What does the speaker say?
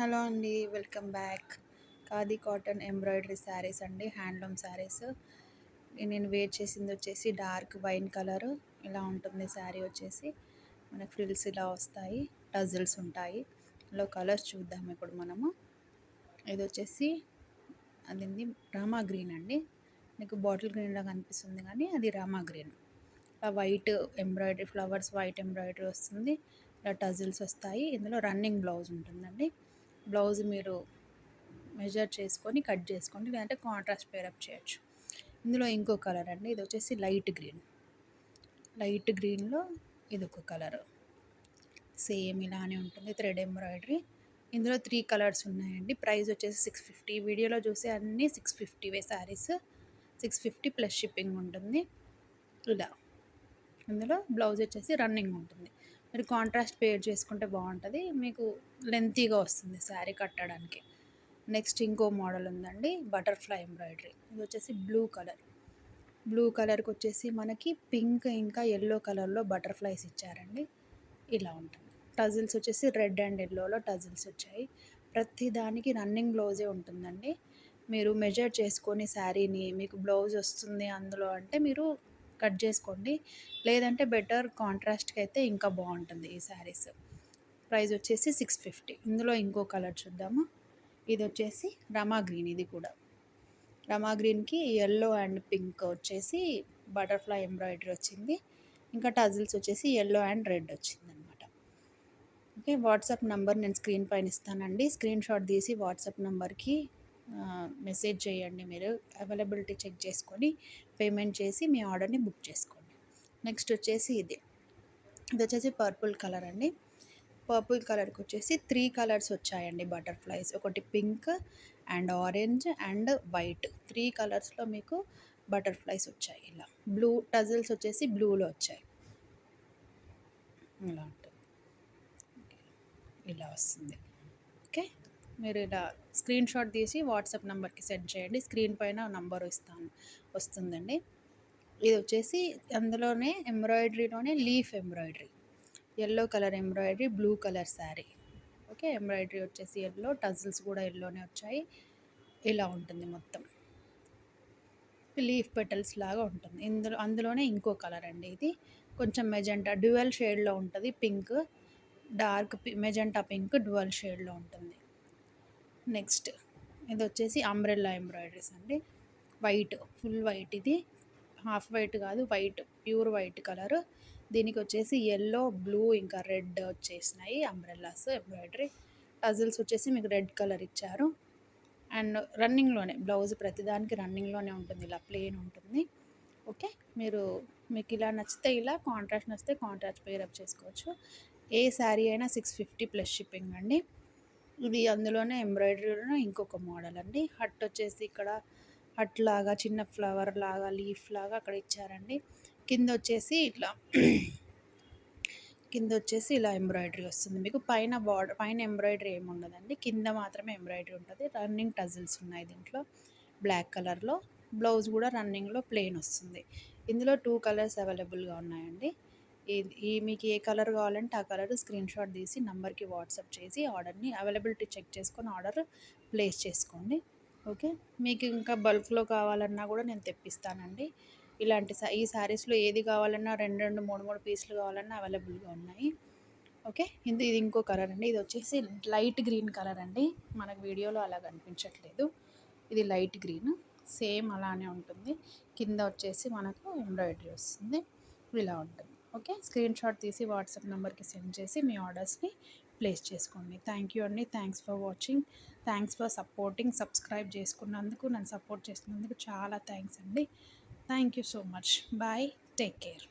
Hello అండి, welcome back. Khadi cotton embroidery saris అండి, handloom saris. నేను వేర్ చేసింది వచ్చేసి డార్క్ వైన్ కలర్. ఇలా ఉంటుంది శారీ వచ్చేసి. మనకు ఫ్రిల్స్ ఇలా వస్తాయి, టజిల్స్ ఉంటాయి. ఇలా కలర్స్ చూద్దాం ఇప్పుడు మనము. ఇది వచ్చేసి అదేంటి రామా గ్రీన్ అండి. మీకు బాటిల్ గ్రీన్లా కనిపిస్తుంది కానీ అది రామా గ్రీన్. ఇలా white embroidery flowers, white embroidery వస్తుంది. ఇలా టజిల్స్ వస్తాయి. ఇందులో రన్నింగ్ బ్లౌజ్ ఉంటుందండి. బ్లౌజ్ మీరు మెజర్ చేసుకొని కట్ చేసుకోండి, లేదంటే కాంట్రాస్ట్ పేరప్ చేయొచ్చు. ఇందులో ఇంకో కలర్ అండి, ఇది వచ్చేసి లైట్ గ్రీన్లో ఇది ఒక కలర్. సేమ్ ఇలానే ఉంటుంది, థ్రెడ్ ఎంబ్రాయిడరీ. ఇందులో 3 కలర్స్ ఉన్నాయండి. ప్రైస్ వచ్చేసి 650. వీడియోలో చూసే అన్నీ 650 శారీస్. 650 ప్లస్ షిప్పింగ్ ఉంటుంది. ఇలా ఇందులో బ్లౌజ్ వచ్చేసి రన్నింగ్ ఉంటుంది. మీరు కాంట్రాస్ట్ పేర్ చేసుకుంటే బాగుంటుంది, మీకు లెంతీగా వస్తుంది శారీ కట్టడానికి. నెక్స్ట్ ఇంకో మోడల్ ఉందండి, బటర్ఫ్లై ఎంబ్రాయిడరీ. ఇది వచ్చేసి బ్లూ కలర్కి వచ్చేసి మనకి పింక్ ఇంకా ఎల్లో కలర్లో బటర్ఫ్లైస్ ఇచ్చారండి. ఇలా ఉంటుంది. టజిల్స్ వచ్చేసి రెడ్ అండ్ ఎల్లోలో టజిల్స్ వచ్చాయి. ప్రతి దానికి రన్నింగ్ బ్లౌజే ఉంటుందండి. మీరు మెజర్ చేసుకొని శారీని, మీకు బ్లౌజ్ వస్తుంది అందులో అంటే మీరు కట్ చేసుకోండి, లేదంటే బెటర్ కాంట్రాస్ట్కి అయితే ఇంకా బాగుంటుంది ఈ శారీస్. ప్రైస్ వచ్చేసి 650. ఇందులో ఇంకో కలర్ చూద్దాము. ఇది వచ్చేసి రమా గ్రీన్. ఇది కూడా రమా గ్రీన్కి ఎల్లో అండ్ పింక్ వచ్చేసి బటర్ఫ్లై ఎంబ్రాయిడరీ వచ్చింది. ఇంకా టజిల్స్ వచ్చేసి ఎల్లో అండ్ రెడ్ వచ్చింది అనమాట. ఓకే, వాట్సాప్ నెంబర్ నేను స్క్రీన్ పైన ఇస్తానండి. స్క్రీన్ షాట్ తీసి వాట్సాప్ నెంబర్కి మెసేజ్ చేయండి. మీరు అవైలబిలిటీ చెక్ చేసుకొని పేమెంట్ చేసి మీ ఆర్డర్ని బుక్ చేసుకోండి. నెక్స్ట్ వచ్చేసి ఇది వచ్చేసి పర్పుల్ కలర్ అండి. పర్పుల్ కలర్కి వచ్చేసి 3 కలర్స్ వచ్చాయండి బటర్ఫ్లైస్. ఒకటి pink and orange and white, 3 కలర్స్లో మీకు బటర్ఫ్లైస్ వచ్చాయి. ఇలా బ్లూ టజిల్స్ వచ్చేసి బ్లూలో వచ్చాయి. ఇలా ఉంటుంది, ఇలా వస్తుంది. ఓకే, మీరు ఇలా స్క్రీన్ షాట్ తీసి వాట్సాప్ నెంబర్కి సెండ్ చేయండి. స్క్రీన్ పైన నంబర్ వస్తుందండి. ఇది వచ్చేసి అందులోనే ఎంబ్రాయిడరీలోనే leaf embroidery, yellow colour embroidery, blue colour sari. Okay, embroidery వచ్చేసి ఎల్లో, టజిల్స్ కూడా ఎల్లోనే వచ్చాయి. ఇలా ఉంటుంది మొత్తం, లీఫ్ పెటల్స్ లాగా ఉంటుంది. అందులోనే ఇంకో కలర్ అండి, ఇది కొంచెం మెజెంటా డ్యూయల్ షేడ్లో ఉంటుంది. Pink, dark magenta pink dual షేడ్లో ఉంటుంది. నెక్స్ట్ ఇది వచ్చేసి అంబ్రెల్లా ఎంబ్రాయిడరీస్ అండి. White, full white. ఇది హాఫ్ వైట్ కాదు, వైట్, ప్యూర్ వైట్ కలర్. దీనికి వచ్చేసి ఎల్లో, బ్లూ ఇంకా రెడ్ వచ్చేసినాయి అంబ్రెల్లాస్ ఎంబ్రాయిడరీ. టజిల్స్ వచ్చేసి మీకు రెడ్ కలర్ ఇచ్చారు. అండ్ రన్నింగ్లోనే బ్లౌజ్, ప్రతిదానికి రన్నింగ్లోనే ఉంటుంది, ఇలా ప్లెయిన్ ఉంటుంది. ఓకే, మీకు ఇలా నచ్చితే ఇలా, కాంట్రాస్ట్ నచ్చితే కాంట్రాస్ట్ పేరప్ చేసుకోవచ్చు. ఏ శారీ అయినా 650 ప్లస్ షిప్పింగ్ అండి. ఇది అందులోనే ఎంబ్రాయిడరీలోనే ఇంకొక మోడల్ అండి. హట్ వచ్చేసి ఇక్కడ హట్ లాగా, చిన్న ఫ్లవర్ లాగా, లీఫ్ లాగా అక్కడ ఇచ్చారండి. కింద వచ్చేసి ఇలా ఎంబ్రాయిడరీ వస్తుంది. మీకు పైన ఎంబ్రాయిడరీ ఏమి ఉండదండి, కింద మాత్రమే ఎంబ్రాయిడరీ ఉంటుంది. రన్నింగ్ టజిల్స్ ఉన్నాయి దీంట్లో బ్లాక్ కలర్లో. బ్లౌజ్ కూడా రన్నింగ్లో ప్లెయిన్ వస్తుంది. ఇందులో 2 కలర్స్ అవైలబుల్గా ఉన్నాయండి. మీకు ఏ కలర్ కావాలంటే ఆ కలర్ స్క్రీన్ షాట్ తీసి నంబర్కి వాట్సాప్ చేసి ఆర్డర్ని అవైలబిలిటీ చెక్ చేసుకొని ఆర్డర్ ప్లేస్ చేసుకోండి. ఓకే, మీకు ఇంకా బల్క్లో కావాలన్నా కూడా నేను తెప్పిస్తానండి. ఈ శారీస్లో ఏది కావాలన్నా 2 3 పీసులు కావాలన్నా అవైలబుల్గా ఉన్నాయి. ఓకే, ఇది ఇంకో కలర్ అండి. ఇది వచ్చేసి లైట్ గ్రీన్ కలర్ అండి, మనకు వీడియోలో అలా కనిపించట్లేదు. ఇది లైట్ గ్రీన్, సేమ్ అలానే ఉంటుంది. కింద వచ్చేసి మనకు ఎంబ్రాయిడరీ వస్తుంది. ఇలా ఉంటుంది. ఓకే, స్క్రీన్ షాట్ తీసి వాట్సాప్ నెంబర్కి సెండ్ చేసి మీ ఆర్డర్స్ని ప్లేస్ చేసుకోండి. థ్యాంక్ యూ అండి. Thanks for watching. Thanks for supporting. Subscribe చేసుకున్నందుకు, నన్ను సపోర్ట్ చేసినందుకు చాలా థ్యాంక్స్ అండి. Thank you so much. Bye, take care.